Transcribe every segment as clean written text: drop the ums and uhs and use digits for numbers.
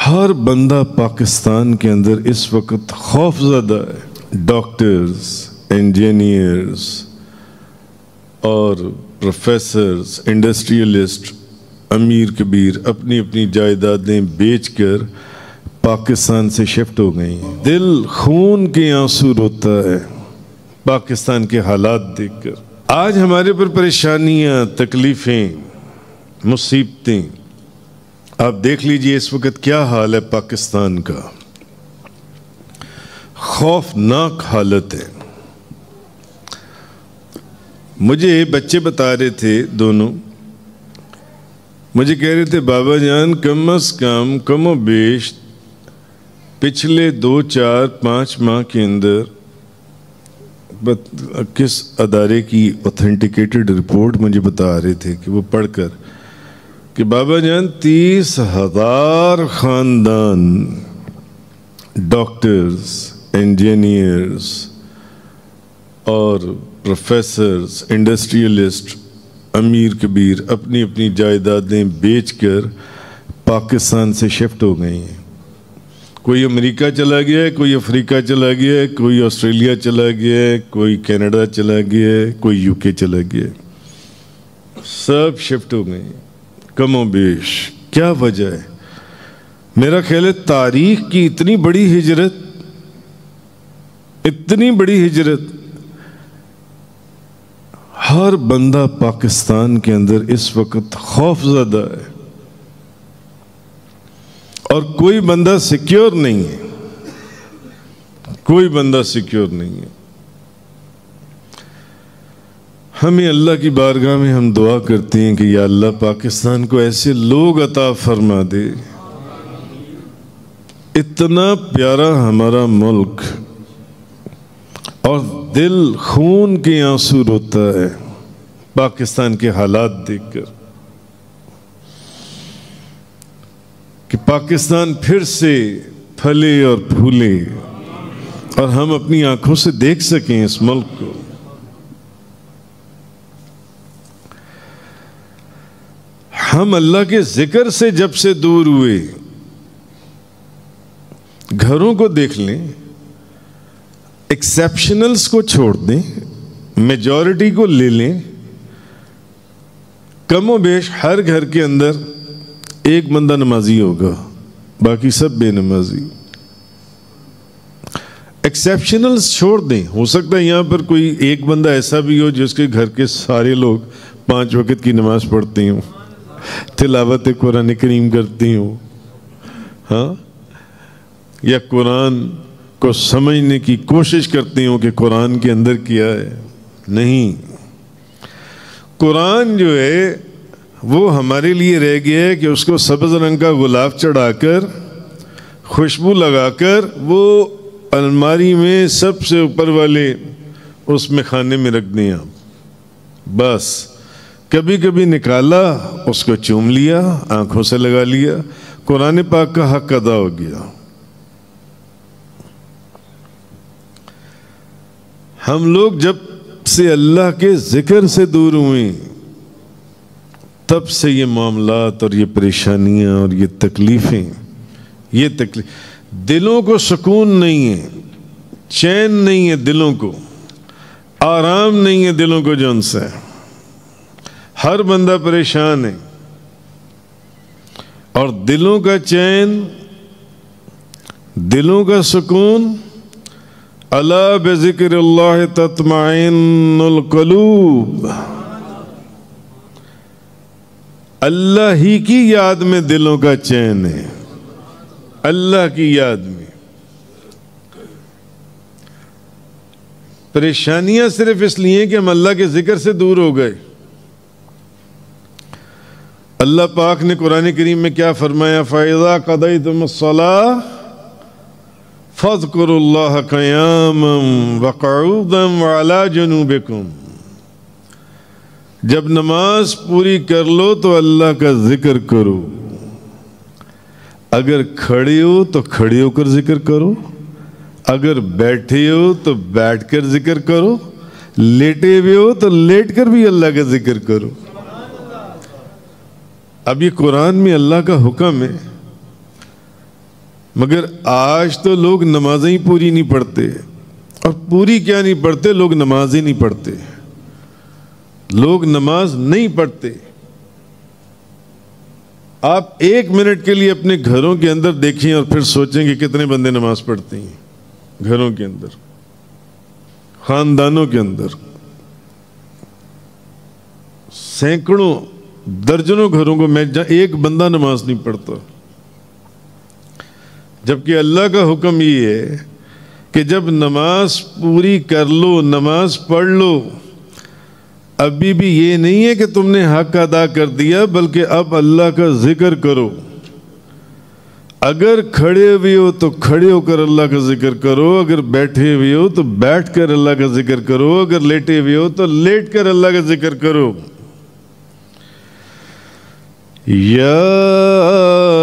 हर बंदा पाकिस्तान के अंदर इस वक्त खौफज़दा है। डॉक्टर्स, इंजीनियर्स और प्रोफेसर्स, इंडस्ट्रियलिस्ट, अमीर कबीर अपनी अपनी जायदादें बेचकर पाकिस्तान से शिफ्ट हो गई हैं। दिल खून के आंसू रोता है पाकिस्तान के हालात देखकर। आज हमारे पर परेशानियां, तकलीफ़ें, मुसीबतें, आप देख लीजिए इस वक्त क्या हाल है पाकिस्तान का। खौफनाक हालत है। मुझे बच्चे बता रहे थे, दोनों मुझे कह रहे थे, बाबा जान कम अज़ कम कमो बेश पिछले 2, 4, 5 माह के अंदर किस अदारे की ऑथेंटिकेटेड रिपोर्ट मुझे बता रहे थे कि वो पढ़कर कि बाबा जान 30,000 ख़ानदान, डॉक्टर्स, इंजीनियर्स और प्रोफेसर्स, इंडस्ट्रियलिस्ट, अमीर कबीर अपनी अपनी जायदादें बेचकर पाकिस्तान से शिफ्ट हो गए हैं। कोई अमेरिका चला गया है, कोई अफ्रीका चला गया है, कोई ऑस्ट्रेलिया चला गया है, कोई कनाडा चला गया है, कोई यूके चला गया है। सब शिफ्ट हो गए हैं कमो बेश। क्या वजह है? मेरा ख्याल है तारीख की इतनी बड़ी हिजरत, इतनी बड़ी हिजरत, हर बंदा पाकिस्तान के अंदर इस वक्त खौफज़दा है और कोई बंदा सिक्योर नहीं है, कोई बंदा सिक्योर नहीं है। हमें अल्लाह की बारगाह में हम दुआ करते हैं कि या अल्लाह पाकिस्तान को ऐसे लोग अता फरमा दे। इतना प्यारा हमारा मुल्क और दिल खून के आंसू रोता है पाकिस्तान के हालात देखकर कि पाकिस्तान फिर से फले और फूले और हम अपनी आंखों से देख सकें इस मुल्क को। हम अल्लाह के जिक्र से जब से दूर हुए, घरों को देख लें, एक्सेप्शनल्स को छोड़ दें, मेजॉरिटी को ले लें, कमो बेश हर घर के अंदर एक बंदा नमाजी होगा, बाकी सब बेनमाजी। एक्सेप्शनल्स छोड़ दें, हो सकता है यहां पर कोई एक बंदा ऐसा भी हो जिसके घर के सारे लोग 5 वक्त की नमाज पढ़ते हों, तिलावत कुरान करीम करती हूँ, हाँ, या कुरान को समझने की कोशिश करती हूँ कि कुरान के अंदर क्या है। नहीं, कुरान जो है वो हमारे लिए रह गया है कि उसको सब्ज़ रंग का गुलाब चढ़ाकर, खुशबू लगाकर, वो अलमारी में सबसे ऊपर वाले उसमें खाने में रख दिया। बस कभी कभी निकाला, उसको चूम लिया, आंखों से लगा लिया, कुरान पाक का हक अदा हो गया। हम लोग जब से अल्लाह के जिक्र से दूर हुए तब से ये मामलात और ये परेशानियां और ये तकलीफें, दिलों को सुकून नहीं है, चैन नहीं है दिलों को, आराम नहीं है दिलों को। जो उनसे हर बंदा परेशान है और दिलों का चैन, दिलों का सुकून, अला बिज़िक्रिल्लाह तत्मइन्नुल क़ुलूब, अल्लाह ही की याद में दिलों का चैन है, अल्लाह की याद में। परेशानियां सिर्फ इसलिए कि हम अल्लाह के जिक्र से दूर हो गए। अल्लाह पाक ने कुरान करीम में क्या फरमाया, फ़इज़ा क़ज़य्तुमुस्सलाह फ़ज़्कुरुल्लाह क़ियामन व क़ुऊदन व अला जुनूबिकुम, जब नमाज पूरी कर लो तो अल्लाह का जिक्र करो। अगर खड़े हो तो खड़े होकर जिक्र करो, अगर बैठे हो तो बैठकर जिक्र करो, लेटे हुए हो तो लेटकर भी अल्लाह का जिक्र करो। अब ये कुरान में अल्लाह का हुक्म है मगर आज तो लोग नमाजें ही पूरी नहीं पढ़ते, और पूरी क्या नहीं पढ़ते, लोग नमाज ही नहीं पढ़ते, लोग नमाज नहीं पढ़ते। आप 1 मिनट के लिए अपने घरों के अंदर देखिए और फिर सोचेंगे कितने बंदे नमाज पढ़ते हैं घरों के अंदर, खानदानों के अंदर। सैकड़ों दर्जनों घरों को मैं जहां एक बंदा नमाज नहीं पढ़ता, जबकि अल्लाह का हुक्म ये है कि जब नमाज पूरी कर लो, नमाज पढ़ लो, अभी भी ये नहीं है कि तुमने हक अदा कर दिया, बल्कि अब अल्लाह का जिक्र करो। अगर खड़े हुए हो तो खड़े होकर अल्लाह का जिक्र करो, अगर बैठे हुए हो तो बैठ कर अल्लाह का जिक्र करो, अगर लेटे हुए हो तो लेट कर अल्लाह का जिक्र करो। या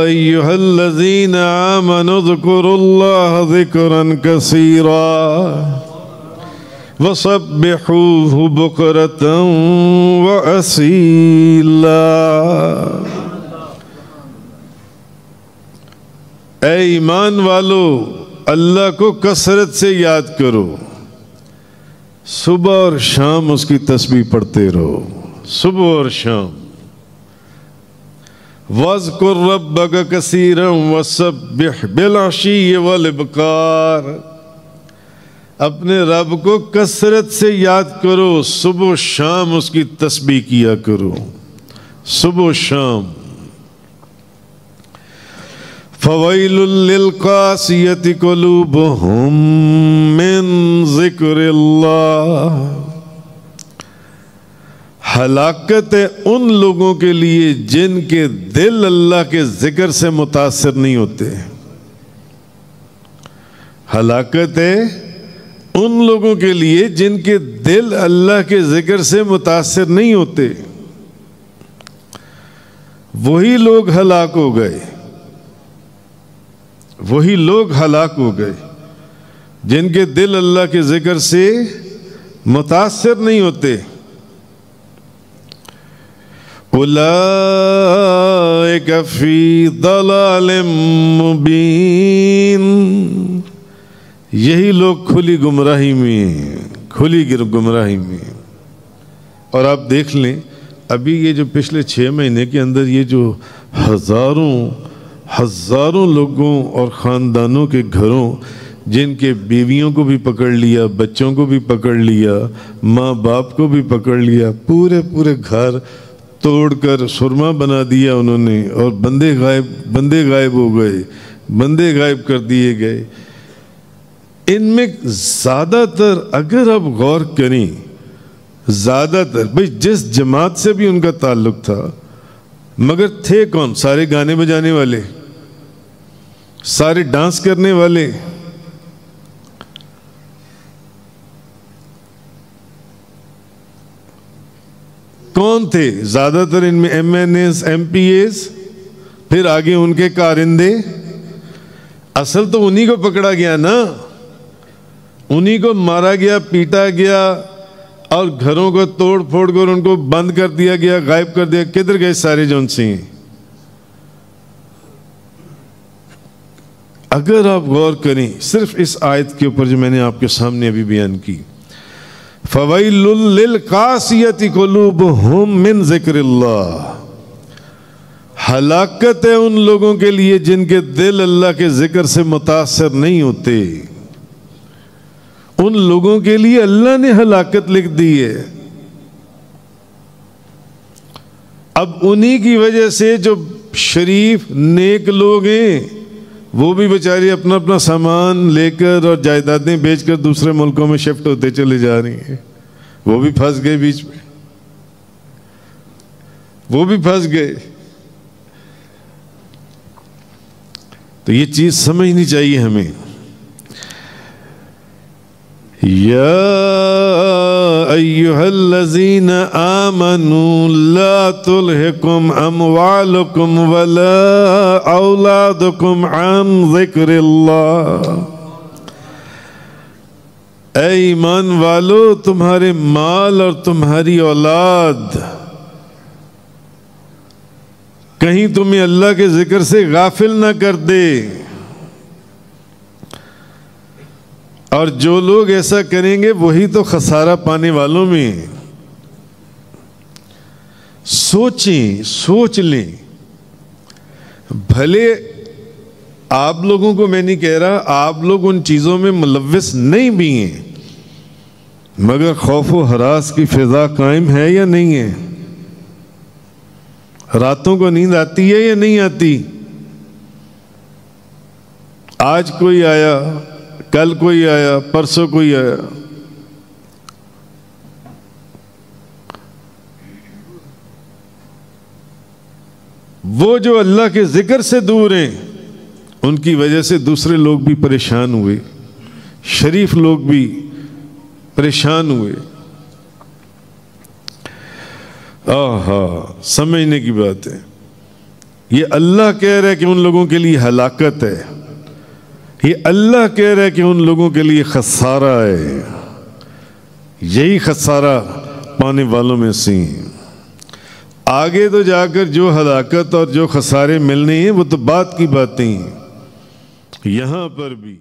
अय्युहल्लज़ीना आमनु ज़कुरुल्लाह ज़िक्रन कसीरा वसब्बिहूहु बुक्रतन व असीला। ऐ ईमान वालो, अल्लाह को कसरत से याद करो, सुबह और शाम उसकी तस्बीह पढ़ते रहो, सुबह और शाम। वज़कुर रब्बक कसीरन वसब्बिह बिल-अशी वल इब्कार। अपने रब को कसरत से याद करो, सुबह शाम उसकी तस्बीह किया करो, सुबह शाम। फ़वैलुल लिल-क़ासियति क़ुलूबुहुम मिन ज़िक्रिल्लाह। हलाकत है उन लोगों के लिए जिनके दिल अल्लाह के जिक्र से मुतासिर नहीं होते। हलाकत है उन लोगों के लिए जिनके दिल अल्लाह के जिक्र से मुतासिर नहीं होते। वही लोग हलाक हो गए, वही लोग हलाक हो गए जिनके दिल अल्लाह के जिक्र से मुतासिर नहीं होते। उलाइका फी दलालिम मुबीन। यही लोग खुली गुमराही में, खुली गुमराही में। और आप देख लें, अभी ये जो पिछले 6 महीने के अंदर ये जो हजारों लोगों और ख़ानदानों के घरों, जिनके बीवियों को भी पकड़ लिया, बच्चों को भी पकड़ लिया, माँ बाप को भी पकड़ लिया, पूरे पूरे घर तोड़कर सुरमा बना दिया उन्होंने, और बंदे गायब हो गए, बंदे गायब कर दिए गए। इनमें ज़्यादातर, अगर आप गौर करें, ज़्यादातर भाई जिस जमात से भी उनका ताल्लुक था, मगर थे कौन? सारे गाने बजाने वाले, सारे डांस करने वाले। कौन थे ज़्यादातर इनमें? MNAs, MPAs, फिर आगे उनके कारिंदे। असल तो उन्हीं को पकड़ा गया ना, उन्हीं को मारा गया, पीटा गया, और घरों को तोड़ फोड़ कर उनको बंद कर दिया गया, गायब कर दिया। किधर गए सारे जौन सिंह? अगर आप गौर करें सिर्फ इस आयत के ऊपर जो मैंने आपके सामने अभी बयान की, फ़वैलुल लिल-क़ासियति क़ुलूबुहुम मिन ज़िक्रिल्लाह। हलाकत है उन लोगों के लिए जिनके दिल अल्लाह के जिक्र से मुतासिर नहीं होते। उन लोगों के लिए अल्लाह ने हलाकत लिख दी है। अब उन्हीं की वजह से जो शरीफ नेक लोग हैं, वो भी बेचारे अपना अपना सामान लेकर और जायदादें बेचकर दूसरे मुल्कों में शिफ्ट होते चले जा रही हैं। वो भी फंस गए बीच में, वो भी फंस गए। तो ये चीज समझनी चाहिए हमें। या अय्युहल्लज़ीना आमनू ला तुल्हिकुम अमवालुकुम वला औलादुकुम अन ज़िक्रिल्लाह। ऐ ईमान वालो, तुम्हारे माल और तुम्हारी औलाद कहीं तुम्हें अल्लाह के जिक्र से गाफिल ना कर दे, और जो लोग ऐसा करेंगे वही तो खसारा पाने वालों में हैं। सोचें, सोच लें। भले आप लोगों को मैं नहीं कह रहा, आप लोग उन चीज़ों में मुलव्वस नहीं भी हैं, मगर खौफ व हरास की फिजा कायम है या नहीं है? रातों को नींद आती है या नहीं आती? आज कोई आया, कल कोई आया, परसों कोई आया। वो जो अल्लाह के जिक्र से दूर हैं, उनकी वजह से दूसरे लोग भी परेशान हुए, शरीफ लोग भी परेशान हुए। आहा, समझने की बात है। ये अल्लाह कह रहा है कि उन लोगों के लिए हलाकत है, ये अल्लाह कह रहा है कि उन लोगों के लिए खसारा है। यही खसारा पाने वालों में से हैं। आगे तो जाकर जो हलाकत और जो खसारे मिलने हैं वो तो बात की बातें हैं। यहाँ पर भी